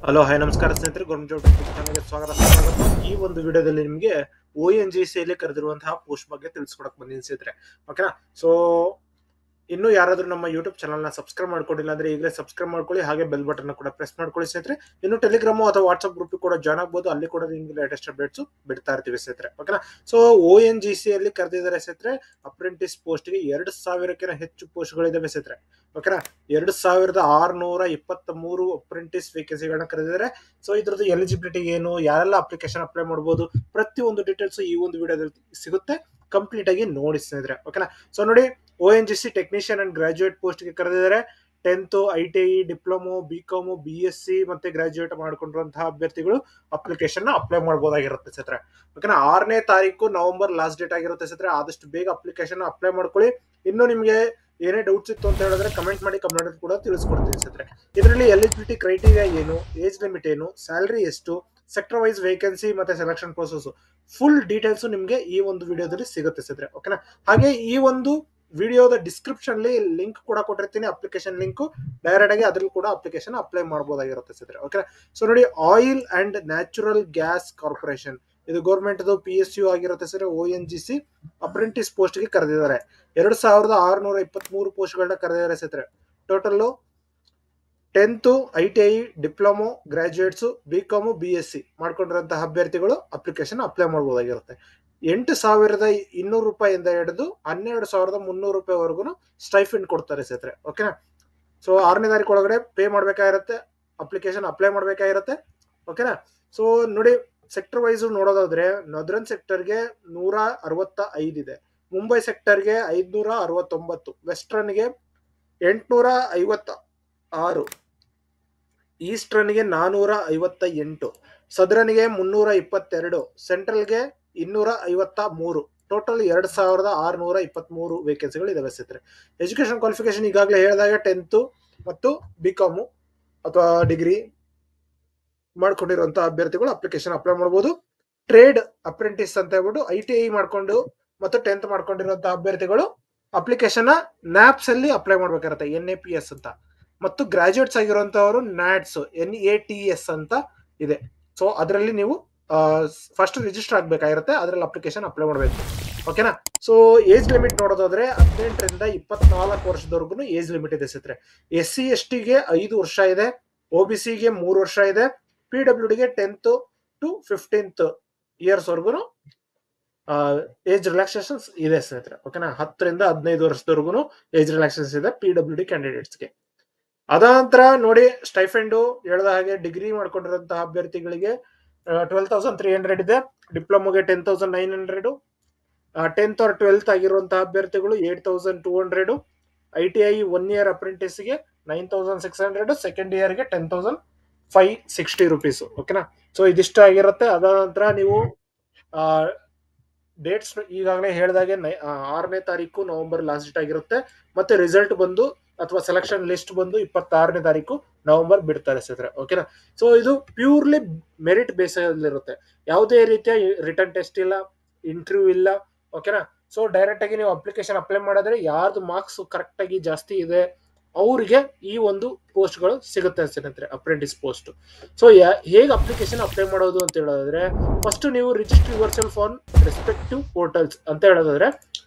Hello hi ನಮಸ್ಕಾರ ಸ್ನೇಹಿತರೆ, government job YouTube ಚಾನಲ್ಗೆ ಸ್ವಾಗತ. ಈ ಒಂದು ವಿಡಿಯೋದಲ್ಲಿ ನಿಮಗೆ ONGC ಅಲ್ಲಿ ಕರೆದಿರುವಂತಹ ಪೋಸ್ಟ್ ಬಗ್ಗೆ ತಿಳಿಸ್ಕೊಡಕ್ ಬಂದಿದ್ದೀನಿ ಸ್ನೇಹಿತರೆ. ಓಕೆನಾ. ಸೊ ಇನ್ನು ಯಾರಾದ್ರೂ ನಮ್ಮ ಯೂಟ್ಯೂಬ್ ಚಾನಲ್ ನ ಸಬ್ಸ್ಕ್ರೈಬ್ ಮಾಡ್ಕೊಂಡಿಲ್ಲ ಅಂದ್ರೆ ಈಗಲೇ ಸಬ್ಸ್ಕ್ರೈಬ್ ಮಾಡ್ಕೊಳ್ಳಿ, ಹಾಗೆ ಬೆಲ್ ಬಟನ್ ಕೂಡ ಪ್ರೆಸ್ ಮಾಡ್ಕೊಳ್ಳಿ ಸ್ನೇಹಿತರೆ. ಇನ್ನು ಟೆಲಿಗ್ರಾಮ್ ಅಥವಾ ವಾಟ್ಸ್ಆಪ್ ಗ್ರೂಪ್ ಕೂಡ ಜಾಯ್ನ್ ಆಗಬಹುದು, ಅಲ್ಲಿ ಕೂಡ ನಿಮ್ಗೆ ಲೇಟೆಸ್ಟ್ ಅಪ್ಡೇಟ್ಸ್ ಬಿಡ್ತಾ ಇರ್ತೀವಿ ಸ್ನೇಹಿತರೆ. ಓಕೆನಾ. ಸೊ ONGC ಅಲ್ಲಿ ಕರೆದಿದ್ದಾರೆ ಸ್ನೇಹಿತರೆ. ಅಪ್ರೆಂಟಿಸ್ ಪೋಸ್ಟ್ ಗೆ 2000ಕ್ಕಿಂತ ಹೆಚ್ಚು ಪೋಸ್ಟ್ ಗಳಿದಾವೆ ಸ್ನೇಹಿತರೆ. ಓಕೆನಾ. 2623 ಅಪ್ರೆಂಟಿಸ್ ವೇಕೆನ್ಸಿಗಳನ್ನ ಕರೆದಿದ್ದಾರೆ. ಸೊ ಇದ್ರದ್ದು ಎಲಿಜಿಬಿಲಿಟಿ ಏನು, ಯಾರೆಲ್ಲ ಅಪ್ಲಿಕೇಶನ್ ಅಪ್ಲೈ ಮಾಡಬಹುದು, ಪ್ರತಿಯೊಂದು ಡೀಟೇಲ್ಸ್ ಈ ಒಂದು ವಿಡಿಯೋದಲ್ಲಿ ಸಿಗುತ್ತೆ. ಕಂಪ್ಲೀಟ್ ಆಗಿ ನೋಡಿ ಸ್ನೇಹಿತರೆ. ಓಕೆನಾ. ಸೊ ನೋಡಿ, ONGC technician and graduate post ಗೆ ಕರೆದಿದ್ದಾರೆ. 10th ITI, diploma, BCom, BSc ಮತ್ತೆ ಗ್ರಾಜುಯೇಟ್ ಮಾಡ್ಕೊಂಡಿರುವಂತಹ ಅಭ್ಯರ್ಥಿಗಳು ಅಪ್ಲಿಕೇಶನ್ ಅಪ್ಲೈ ಮಾಡಬಹುದಾಗಿರುತ್ತೆ ಸ್ನೇಹಿತರೆ. ಓಕೆನಾ. 6ನೇ ತಾರೀಕು ನವೆಂಬರ್ ಲಾಸ್ಟ್ ಡೇಟ್ ಆಗಿರುತ್ತೆ ಸ್ನೇಹಿತರೆ. ಆದಷ್ಟು ಬೇಗ ಅಪ್ಲಿಕೇಶನ್ ಅಪ್ಲೈ ಮಾಡ್ಕೊಳ್ಳಿ. ಇನ್ನು ನಿಮಗೆ ಏನೇ ಡೌಟ್ಸ್ ಇತ್ತು ಅಂತ ಹೇಳಿದ್ರೆ ಕಮೆಂಟ್ ಮಾಡಿ, ಕಮೆಂಟ್ ಕೂಡ ತಿಳಿಸ್ಕೊಡ್ತೀನಿ ಸ್ನೇಹಿತರೆ. ಇದರಲ್ಲಿ ಎಲಿಜಿಬಿಲಿಟಿ ಕ್ರೈಟೀರಿಯಾ ಏನು, ಏಜ್ ಲಿಮಿಟ್ ಏನು, ಸ್ಯಾಲರಿ ಎಷ್ಟು, ಸೆಕ್ಟರ್ ವೈಸ್ ವೇಕೆನ್ಸಿ ಮತ್ತೆ ಸೆಲೆಕ್ಷನ್ ಪ್ರೊಸೆಸ್ ಫುಲ್ ಡೀಟೇಲ್ಸ್ ನಿಮಗೆ ಈ ಒಂದು ವಿಡಿಯೋದಲ್ಲಿ ಸಿಗುತ್ತೆ ಸ್ನೇಹಿತರೆ. ಓಕೆನಾ. ಹಾಗೆ ಈ ಒಂದು ವಿಡಿಯೋದ ಡಿಸ್ಕ್ರಿಪ್ಷನ್ ಅಲ್ಲಿ ಲಿಂಕ್ ಕೂಡ ಕೊಟ್ಟಿರ್ತೀನಿ, ಅಪ್ಲಿಕೇಶನ್ ಲಿಂಕ್. ಡೈರೆಕ್ಟ್ ಆಗಿ ಅದ್ರಲ್ಲಿ ಕೂಡ ಅಪ್ಲಿಕೇಶನ್ ಅಪ್ಲೈ ಮಾಡಬಹುದಾಗಿರುತ್ತೆ ಸ್ನೇಹಿತರೆ. ಓಕೆ. ಸೊ ನೋಡಿ, oil and natural gas corporation, ಇದು ಗೌರ್ಮೆಂಟ್ PSU ಆಗಿರುತ್ತೆ ಸರ್. ONGC ಅಪ್ರೆಂಟಿಸ್ ಪೋಸ್ಟ್ ಗೆ ಕರೆದಿದ್ದಾರೆ. 2623 ಪೋಸ್ಟ್ ಗಳನ್ನ ಕರೆದಿದ್ದಾರೆ ಸ್ನೇಹಿತರೆ. Total 10th ITI, diploma, graduates, BCom, BSc ಮಾಡ್ಕೊಂಡಿರುವಂತಹ ಅಭ್ಯರ್ಥಿಗಳು ಅಪ್ಲಿಕೇಶನ್ ಅಪ್ಲೈ ಮಾಡಬಹುದಾಗಿರುತ್ತೆ. 8,200 ರೂಪಾಯಿಂದ ಹಿಡಿದು 12,300 ರೂಪಾಯಿವರೆಗೂ ಸ್ಟೈಫಂಡ್ ಕೊಡ್ತಾರೆ ಸ್ನೇಹಿತರೆ. ಓಕೆನಾ. ಸೊ 6ನೇ ತಾರೀಕು ಒಳಗಡೆ ಪೇ ಮಾಡಬೇಕಾಗಿರುತ್ತೆ, ಅಪ್ಲಿಕೇಶನ್ ಅಪ್ಲೈ ಮಾಡಬೇಕಾಗಿರುತ್ತೆ. ಓಕೆನಾ. ಸೊ ನೋಡಿ, ಸೆಕ್ಟರ್ ವೈಸ್ ನೋಡೋದಾದ್ರೆ ನದರ್ನ್ ಸೆಕ್ಟರ್ಗೆ 165 ಇದೆ, ಮುಂಬೈ ಸೆಕ್ಟರ್ಗೆ 569, ವೆಸ್ಟರ್ನ್ಗೆ 856, ಈಸ್ಟರ್ನ್ಗೆ 458, ಸದರ್ನ್ಗೆ 322, ಸೆಂಟ್ರಲ್ಗೆ 253. ಟೋಟಲ್ 2623 ವೇಕೆನ್ಸಿಗಳು ಇದಾವೆ ಸ್ನೇಹಿತರೆ. ಎಜುಕೇಶನ್ ಕ್ವಾಲಿಫಿಕೇಶನ್ ಈಗಾಗಲೇ ಹೇಳಿದಾಗ 10th ಮತ್ತು BCom ಅಥವಾ ಡಿಗ್ರಿ ಮಾಡ್ಕೊಂಡಿರುವಂತಹ ಅಭ್ಯರ್ಥಿಗಳು ಅಪ್ಲಿಕೇಶನ್ ಅಪ್ಲೈ ಮಾಡಬಹುದು. ಟ್ರೇಡ್ ಅಪ್ರೆಂಟಿಸ್ ಅಂತ ಹೇಳ್ಬಿಟ್ಟು ITI ಮಾಡ್ಕೊಂಡು ಮತ್ತು 10th ಮಾಡ್ಕೊಂಡಿರುವಂತಹ ಅಭ್ಯರ್ಥಿಗಳು ಅಪ್ಲಿಕೇಶನ್ NAPS ಅಲ್ಲಿ ಅಪ್ಲೈ ಮಾಡ್ಬೇಕಾಗುತ್ತೆ, NAPS ಅಂತ. ಮತ್ತು ಗ್ರಾಜುಯೇಟ್ಸ್ ಆಗಿರುವಂತವರು NATS ಅಂತ ಇದೆ. ಸೊ ಅದರಲ್ಲಿ ನೀವು ಫಸ್ಟ್ ರಿಜಿಸ್ಟರ್ ಆಗ್ಬೇಕಾಗಿರುತ್ತೆ, ಅದರಲ್ಲಿ ಅಪ್ಲಿಕೇಶನ್ ಅಪ್ಲೈ ಮಾಡಬೇಕು. ಓಕೆನಾ. ಸೊ ಏಜ್ ಲಿಮಿಟ್ ನೋಡೋದಾದ್ರೆ 18ರಿಂದ 24 ವರ್ಷದವರೆಗೂ ಏಜ್ ಲಿಮಿಟ್ ಇದೆ ಸ್ನೇಹಿತರೆ. SC ST ಗೆ 5 ವರ್ಷ ಇದೆ, OBC ಗೆ 3 ವರ್ಷ ಇದೆ, PWD ಗೆ 10th to 15th ಇಯರ್ಸ್ ವರ್ಗು ಏಜ್ ರಿಲ್ಯಾಕ್ಸೇಷನ್ಸ್ ಇದೆ ಸ್ನೇಹಿತರೆ. ಓಕೆನಾ. 10ರಿಂದ 15 ವರ್ಷದವರೆಗೂ ಏಜ್ ರಿಲ್ಯಾಕ್ಸೇಷನ್ಸ್ ಇದೆ PWD ಕ್ಯಾಂಡಿಡೇಟ್ಸ್ಗೆ. ಅದಾನಂತರ ನೋಡಿ, ಸ್ಟೈಫೆಂಡು ಹೇಳಿದ ಹಾಗೆ ಡಿಗ್ರಿ ಮಾಡ್ಕೊಂಡಿರುವಂತಹ ಅಭ್ಯರ್ಥಿಗಳಿಗೆ 12,300 ಇದೆ, ಡಿಪ್ಲೊಮೊಗೆ 10,900, 10th or 12th ಆಗಿರುವಂತಹ ಅಭ್ಯರ್ಥಿಗಳು 8,200, ITI 1 year ಅಪ್ರೆಂಟಿಸ್ಗೆ 9,600, ಸೆಕೆಂಡ್ ಇಯರ್ಗೆ 10,560 ರೂಪೀಸ್. ಓಕೆನಾ. ಸೊ ಇದಿಷ್ಟು ಆಗಿರುತ್ತೆ. ಅದಾದ ನಂತರ ನೀವು ಡೇಟ್ಸ್ ಈಗಾಗಲೇ ಹೇಳಿದಾಗೆ 6ನೇ ತಾರೀಕು ನವೆಂಬರ್ ಲಾಸ್ಟ್ ಡೇಟ್ ಆಗಿರುತ್ತೆ. ಮತ್ತೆ ರಿಸಲ್ಟ್ ಬಂದು ಅಥವಾ ಸೆಲೆಕ್ಷನ್ ಲಿಸ್ಟ್ ಬಂದು 26ನೇ ತಾರೀಕು ನವೆಂಬರ್ ಬಿಡ್ತಾರೆ ಸ್ನೇಹಿತರೆ. ಓಕೆನಾ. ಸೊ ಇದು ಪ್ಯೂರ್ಲಿ ಮೆರಿಟ್ ಬೇಸ್ ಇರುತ್ತೆ, ಯಾವುದೇ ರೀತಿಯ ರಿಟರ್ನ್ ಟೆಸ್ಟ್ ಇಲ್ಲ, ಇಂಟರ್ವ್ಯೂ ಇಲ್ಲ. ಓಕೆನಾ. ಸೊ ಡೈರೆಕ್ಟ್ ಆಗಿ ನೀವು ಅಪ್ಲಿಕೇಶನ್ ಅಪ್ಲೈ ಮಾಡಿದ್ರೆ ಯಾರ್ದು ಮಾರ್ಕ್ಸ್ ಕರೆಕ್ಟ್ ಆಗಿ ಜಾಸ್ತಿ ಇದೆ ಅವ್ರಿಗೆ ಈ ಒಂದು ಪೋಸ್ಟ್ ಗಳು ಸಿಗುತ್ತೆ ಸ್ನೇಹಿತರೆ, ಅಪ್ರೆಂಟಿಸ್ ಪೋಸ್ಟ್. ಸೊ ಹೇಗೆ ಅಪ್ಲಿಕೇಶನ್ ಅಪ್ಲೈ ಮಾಡೋದು ಅಂತ ಹೇಳೋದಾದ್ರೆ, ಫಸ್ಟ್ ನೀವು register your self on respective portals ಅಂತ ಹೇಳೋದಾದ್ರೆ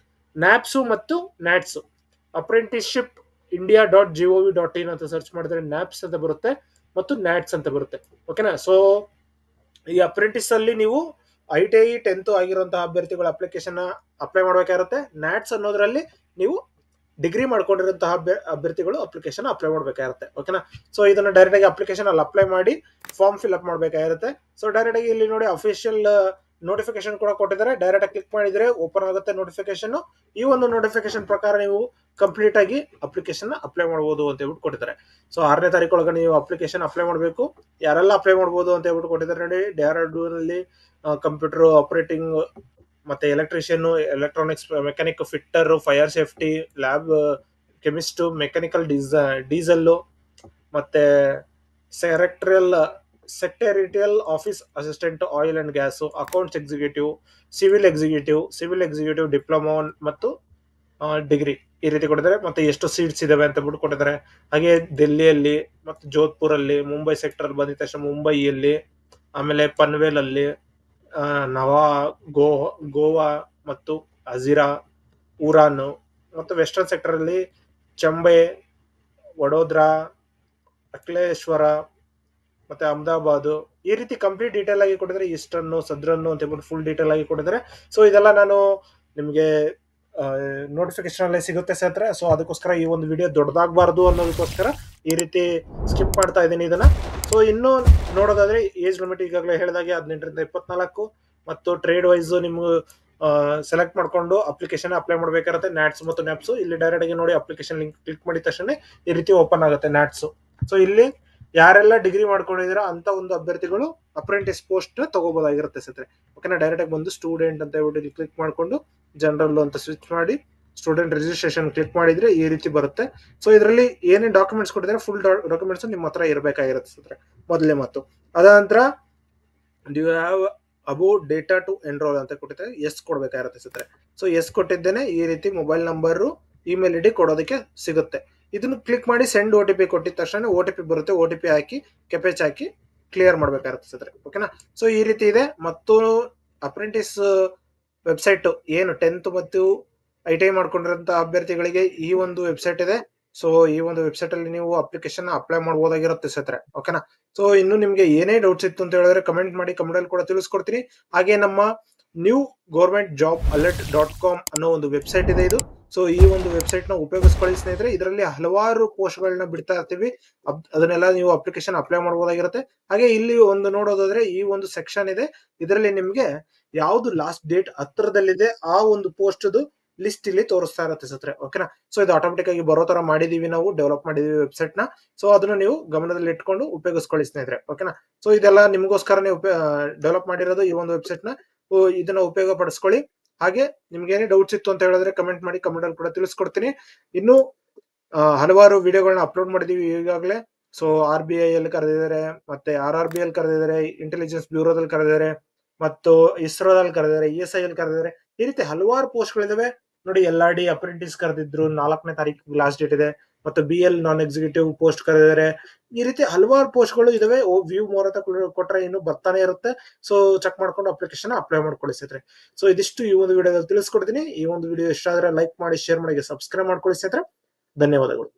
NAPS ಮತ್ತು NATS, ಅಪ್ರೆಂಟಿಸ್ಶಿಪ್ India.gov.in ಅಂತ ಸರ್ಚ್ ಮಾಡಿದ್ರೆ NAPS ಅಂತ ಬರುತ್ತೆ ಮತ್ತು NATS ಅಂತ ಬರುತ್ತೆ. ಓಕೆನಾ. ಸೊ ಈ ಅಪ್ರೆಂಟಿಸ್ ಅಲ್ಲಿ ನೀವು ITI 10th ಆಗಿರುವಂತಹ ಅಭ್ಯರ್ಥಿಗಳ ಅಪ್ಲಿಕೇಶನ್ ಅಪ್ಲೈ ಮಾಡಬೇಕಾಗಿರುತ್ತೆ. NATS ಅನ್ನೋದ್ರಲ್ಲಿ ನೀವು ಡಿಗ್ರಿ ಮಾಡ್ಕೊಂಡಿರುವಂತಹ ಅಭ್ಯರ್ಥಿಗಳು ಅಪ್ಲಿಕೇಶನ್ ಅಪ್ಲೈ ಮಾಡಬೇಕಾಗಿರುತ್ತೆ. ಓಕೆನಾ. ಸೊ ಇದನ್ನ ಡೈರೆಕ್ಟ್ ಆಗಿ ಅಪ್ಲಿಕೇಶನ್ ಅಲ್ಲಿ ಅಪ್ಲೈ ಮಾಡಿ ಫಾರ್ಮ್ ಫಿಲ್ ಅಪ್ ಮಾಡಬೇಕಾಗಿರುತ್ತೆ. ಸೊ ಡೈರೆಕ್ಟ್ ಆಗಿ ಇಲ್ಲಿ ನೋಡಿ, ಅಫಿಷಿಯಲ್ ನೋಟಿಫಿಕೇಶನ್ ಕೂಡ ಕೊಟ್ಟಿದ್ದಾರೆ. ಡೈರೆಕ್ಟ್ ಆಗಿ ಕ್ಲಿಕ್ ಮಾಡಿದ್ರೆ ಓಪನ್ ಆಗುತ್ತೆ ನೋಟಿಫಿಕೇಶನ್. ಈ ಒಂದು ನೋಟಿಫಿಕೇಶನ್ ಪ್ರಕಾರ ನೀವು ಕಂಪ್ಲೀಟ್ ಆಗಿ ಅಪ್ಲಿಕೇಶನ್ ಅಪ್ಲೈ ಮಾಡಬಹುದು ಅಂತ ಹೇಳ್ಬಿಟ್ಟು ಕೊಟ್ಟಿದ್ದಾರೆ. ಸೊ 6ನೇ ತಾರೀಕು ಒಳಗೆ ನೀವು ಅಪ್ಲಿಕೇಶನ್ ಅಪ್ಲೈ ಮಾಡಬೇಕು. ಯಾರೆಲ್ಲ ಅಪ್ಲೈ ಮಾಡಬಹುದು ಅಂತ ಹೇಳ್ಬಿಟ್ಟು ಕೊಟ್ಟಿದ್ದಾರೆ ನೋಡಿ. ಡೆಹ್ರಾಡೂನ್ ಕಂಪ್ಯೂಟರ್ ಆಪರೇಟಿಂಗ್ ಮತ್ತೆ electrician, electronics mechanic, fitter, fire safety, lab chemist, mechanical diesel, ಮತ್ತೆ secretarial office assistant, oil and gas, accounts executive, civil executive diploma ಮತ್ತು ಡಿಗ್ರಿ ಈ ರೀತಿ ಕೊಟ್ಟಿದ್ದಾರೆ. ಮತ್ತೆ ಎಷ್ಟು ಸೀಟ್ಸ್ ಇದಾವೆ ಅಂತ ಬಿಟ್ಟು ಕೊಟ್ಟಿದ್ದಾರೆ. ಹಾಗೆ ದೆಹಲಿಯಲ್ಲಿ ಮತ್ತು ಜೋಧ್ಪುರಲ್ಲಿ, ಮುಂಬೈ ಸೆಕ್ಟರ್ ಬಂದಿದ ತಕ್ಷಣ ಮುಂಬೈಯಲ್ಲಿ, ಆಮೇಲೆ ಪನ್ವೇಲ್ ಅಲ್ಲಿ, ನವಾ ಗೋ ಗೋವಾ ಮತ್ತು ಹಜಿರಾ, ಉರಾನ್ ಮತ್ತು ವೆಸ್ಟರ್ನ್ ಸೆಕ್ಟರ್ ಅಲ್ಲಿ ಚಂಬೈ, ವಡೋದರಾ, ಅಕ್ಲೇಶ್ವರ ಮತ್ತೆ ಅಹಮದಾಬಾದ್. ಈ ರೀತಿ ಕಂಪ್ಲೀಟ್ ಡೀಟೇಲ್ ಆಗಿ ಕೊಟ್ಟಿದ್ರೆ ಈಸ್ಟರ್ನ್ ಸದರ್ನ್ ಅಂತ ಹೇಳ್ಬಿಟ್ಟು ಫುಲ್ ಡೀಟೇಲ್ ಆಗಿ ಕೊಟ್ಟಿದ್ದಾರೆ. ಸೊ ಇದೆಲ್ಲ ನಾನು ನಿಮಗೆ ನೋಟಿಫಿಕೇಶನ್ ಅಲ್ಲೇ ಸಿಗುತ್ತೆ ಸ್ನೇಹಿತರೆ. ಸೊ ಅದಕ್ಕೋಸ್ಕರ ಈ ಒಂದು ವಿಡಿಯೋ ದೊಡ್ಡದಾಗಬಾರ್ದು ಅನ್ನೋದಕ್ಕೋಸ್ಕರ ಈ ರೀತಿ ಸ್ಕಿಪ್ ಮಾಡ್ತಾ ಇದ್ದೀನಿ ಇದನ್ನ. ಸೊ ಇನ್ನು ನೋಡೋದಾದ್ರೆ ಏಜ್ ಲಿಮಿಟ್ ಈಗಾಗಲೇ ಹೇಳಿದಾಗೆ 18ರಿಂದ 24 ಮತ್ತು ಟ್ರೇಡ್ ವೈಸ್ ನಿಮ್ಗೆ ಸೆಲೆಕ್ಟ್ ಮಾಡ್ಕೊಂಡು ಅಪ್ಲಿಕೇಶನ್ ಅಪ್ಲೈ ಮಾಡಬೇಕಾಗುತ್ತೆ. ನ್ಯಾಟ್ಸ್ ಮತ್ತು ನೆಪ್ಸ್ ಇಲ್ಲಿ ಡೈರೆಕ್ಟ್ ಆಗಿ ನೋಡಿ ಅಪ್ಲಿಕೇಶನ್ ಲಿಂಕ್ ಕ್ಲಿಕ್ ಮಾಡಿದ ತಕ್ಷಣ ಈ ರೀತಿ ಓಪನ್ ಆಗುತ್ತೆ ನ್ಯಾಟ್ಸ್. ಸೊ ಇಲ್ಲಿ ಯಾರೆಲ್ಲ ಡಿಗ್ರಿ ಮಾಡ್ಕೊಂಡಿದ್ದೀರಾ ಅಂತ ಒಂದು ಅಭ್ಯರ್ಥಿಗಳು ಅಪ್ರೆಂಟಿಸ್ ಪೋಸ್ಟ್ ತಗೋಬಹುದಾಗಿರುತ್ತೆ ಸ್ನೇಹಿತರೆ. ಓಕೆನಾ, ಡೈರೆಕ್ಟ್ ಆಗಿ ಬಂದು ಸ್ಟೂಡೆಂಟ್ ಅಂತ ಹೇಳ್ಬಿಟ್ಟು ಇಲ್ಲಿ ಕ್ಲಿಕ್ ಮಾಡ್ಕೊಂಡು ಜನರಲ್ ಅಂತ ಸ್ವಿಚ್ ಮಾಡಿ ಸ್ಟೂಡೆಂಟ್ ರಿಜಿಸ್ಟ್ರೇಷನ್ ಕ್ಲಿಕ್ ಮಾಡಿದ್ರೆ ಈ ರೀತಿ ಬರುತ್ತೆ. ಸೊ ಇದರಲ್ಲಿ ಏನೇನು ಡಾಕ್ಯುಮೆಂಟ್ಸ್ ಕೊಟ್ಟಿದ್ದಾರೆ ಫುಲ್ ಡಾಕ್ಯುಮೆಂಟ್ಸ್ ನಿಮ್ಮ ಹತ್ರ ಇರಬೇಕಾಗಿರುತ್ತೆ ಸ್ನೇಹಿತರೆ, ಮೊದಲೇ ಮಾತು. ಅದ ನಂತರ due have about data to enrol ಅಂತ ಕೊಟ್ಟಿದ್ದಾರೆ, ಎಸ್ ಕೊಡ್ಬೇಕಾಗಿರುತ್ತೆ ಸ್ನೇಹಿತರೆ. ಸೊ ಎಸ್ ಕೊಟ್ಟಿದ್ದೇನೆ ಈ ರೀತಿ ಮೊಬೈಲ್ ನಂಬರ್, ಇಮೇಲ್ ಐಡಿ ಕೊಡೋದಕ್ಕೆ ಸಿಗುತ್ತೆ. ಇದನ್ನು ಕ್ಲಿಕ್ ಮಾಡಿ ಸೆಂಡ್ ಒ ಟಿ ಪಿ ಕೊಟ್ಟಿದ ತಕ್ಷಣ ಒ ಟಿ ಪಿ ಬರುತ್ತೆ. ಒ ಟಿ ಪಿ ಹಾಕಿ ಕೆಪೆಚ್ ಹಾಕಿ ಕ್ಲಿಯರ್ ಮಾಡ್ಬೇಕಾಗುತ್ತೆ ಸ್ನೇಹಿತರೆ. ಓಕೆನಾ, ಸೊ ಈ ರೀತಿ ಇದೆ. ಮತ್ತು ಅಪ್ರೆಂಟಿಸ್ ವೆಬ್ಸೈಟ್ ಏನು 10th ಮತ್ತು ITI ಮಾಡ್ಕೊಂಡಿರೋಂಥ ಅಭ್ಯರ್ಥಿಗಳಿಗೆ ಈ ಒಂದು ವೆಬ್ಸೈಟ್ ಇದೆ. ಸೊ ಈ ಒಂದು ವೆಬ್ಸೈಟ್ ಅಲ್ಲಿ ನೀವು ಅಪ್ಲಿಕೇಶನ್ ಅಪ್ಲೈ ಮಾಡಬಹುದಾಗಿರುತ್ತೆ ಸ್ನೇಹಿತರೆ. ಓಕೆನಾ, ಸೊ ಇನ್ನು ನಿಮ್ಗೆ ಏನೇ ಡೌಟ್ಸ್ ಇತ್ತು ಅಂತ ಹೇಳಿದ್ರೆ ಕಮೆಂಟ್ ಮಾಡಿ, ಕಮೆಂಟ್ ಅಲ್ಲಿ ಕೂಡ ತಿಳಿಸ್ಕೊಡ್ತೀನಿ. ಹಾಗೆ ನಮ್ಮ ನ್ಯೂ ಗೌರ್ಮೆಂಟ್ ಜಾಬ್ alert.com ಅನ್ನೋ ಒಂದು ವೆಬ್ಸೈಟ್ ಇದೆ ಇದು. ಸೊ ಈ ಒಂದು ವೆಬ್ಸೈಟ್ ನ ಉಪಯೋಗಿಸ್ಕೊಳ್ಳಿ ಸ್ನೇಹಿತರೆ. ಇದರಲ್ಲಿ ಹಲವಾರು ಪೋಸ್ಟ್ ಗಳನ್ನ ಬಿಡ್ತಾ ಇರ್ತೀವಿ, ಅದನ್ನೆಲ್ಲ ನೀವು ಅಪ್ಲಿಕೇಶನ್ ಅಪ್ಲೈ ಮಾಡಬಹುದಾಗಿರುತ್ತೆ. ಹಾಗೆ ಇಲ್ಲಿ ಒಂದು ನೋಡೋದಾದ್ರೆ ಈ ಒಂದು ಸೆಕ್ಷನ್ ಇದೆ, ಇದರಲ್ಲಿ ನಿಮ್ಗೆ ಯಾವ್ದು ಲಾಸ್ಟ್ ಡೇಟ್ ಹತ್ತಿರದಲ್ಲಿದೆ ಆ ಒಂದು ಪೋಸ್ಟ್ ಲಿಸ್ಟ್ ಇಲ್ಲಿ ತೋರಿಸ್ತಾ ಇರುತ್ತೆ ಸ್ನೇಹಿತರೆ. ಓಕೆನಾ, ಸೊ ಇದು ಆಟೋಮೆಟಿಕ್ ಆಗಿ ಬರೋ ತರ ಮಾಡಿದೀವಿ, ನಾವು ಡೆವಲಪ್ ಮಾಡಿದೀವಿ ವೆಬ್ಸೈಟ್ ನ. ಸೊ ಅದನ್ನ ನೀವು ಗಮನದಲ್ಲಿ ಇಟ್ಕೊಂಡು ಉಪಯೋಗಿಸ್ಕೊಳ್ಳಿ ಸ್ನೇಹಿತರೆ. ಓಕೆನಾ, ಸೊ ಇದೆಲ್ಲ ನಿಮಗೋಸ್ಕರನೇ ಡೆವಲಪ್ ಮಾಡಿರೋದು ಈ ಒಂದು ವೆಬ್ಸೈಟ್ ನ. ಇದನ್ನ ಉಪಯೋಗ ಪಡಿಸ್ಕೊಳ್ಳಿ. ಹಾಗೆ ನಿಮ್ಗೆ ಏನೇ ಡೌಟ್ಸ್ ಇತ್ತು ಅಂತ ಹೇಳಿದ್ರೆ ಕಮೆಂಟ್ ಮಾಡಿ, ಕಮೆಂಟ್ ಅಲ್ಲಿ ಕೂಡ ತಿಳಿಸ್ಕೊಡ್ತೀನಿ. ಇನ್ನು ಹಲವಾರು ವಿಡಿಯೋಗಳನ್ನ ಅಪ್ಲೋಡ್ ಮಾಡಿದೀವಿ ಈಗಾಗಲೇ. ಸೊ RBI ಅಲ್ಲಿ ಕರೆದಿದ್ದಾರೆ, ಮತ್ತೆ RRB ಅಲ್ಲಿ ಕರೆದಿದ್ದಾರೆ, ಇಂಟೆಲಿಜೆನ್ಸ್ ಬ್ಯೂರೋದಲ್ಲಿ ಕರೆದಿದ್ದಾರೆ, ಮತ್ತು ಇಸ್ರೋದಲ್ಲಿ ಕರೆದಿದ್ದಾರೆ, ESI ಅಲ್ಲಿ ಕರೆದಿದ್ದಾರೆ. ಈ ರೀತಿ ಹಲವಾರು ಪೋಸ್ಟ್ ಗಳಿದಾವೆ ನೋಡಿ. LRD ಅಪ್ರೆಂಟಿಸ್ ಕರೆದಿದ್ರು, 4ನೇ ತಾರೀಕು ಲಾಸ್ಟ್ ಡೇಟ್ ಇದೆ. ಮತ್ತು BL ನಾನ್ ಎಕ್ಸಿಕ್ಯೂಟಿವ್ ಪೋಸ್ಟ್ ಕರೆದಿದ್ದಾರೆ. ಈ ರೀತಿ ಹಲವಾರು ಪೋಸ್ಟ್ ಗಳು ಇದಾವೆ. ವ್ಯೂ ಮೋರ್ ಅಂತ ಕೊಟ್ರೆ ಇನ್ನು ಬರ್ತಾನೆ ಇರುತ್ತೆ. ಸೊ ಚೆಕ್ ಮಾಡ್ಕೊಂಡು ಅಪ್ಲಿಕೇಶನ್ ಅಪ್ಲೈ ಮಾಡ್ಕೊಳ್ಳಿ ಸ್ನೇಹಿತರೆ. ಸೊ ಇದಿಷ್ಟು ಈ ಒಂದು ವಿಡಿಯೋದಲ್ಲಿ ತಿಳಿಸ್ಕೊಡ್ತೀನಿ. ಈ ಒಂದು ವಿಡಿಯೋ ಇಷ್ಟ ಆದ್ರೆ ಲೈಕ್ ಮಾಡಿ, ಶೇರ್ ಮಾಡಿ, ಸಬ್ಸ್ಕ್ರೈಬ್ ಮಾಡ್ಕೊಳ್ಳಿ ಸ್ನೇಹಿತರೆ. ಧನ್ಯವಾದಗಳು.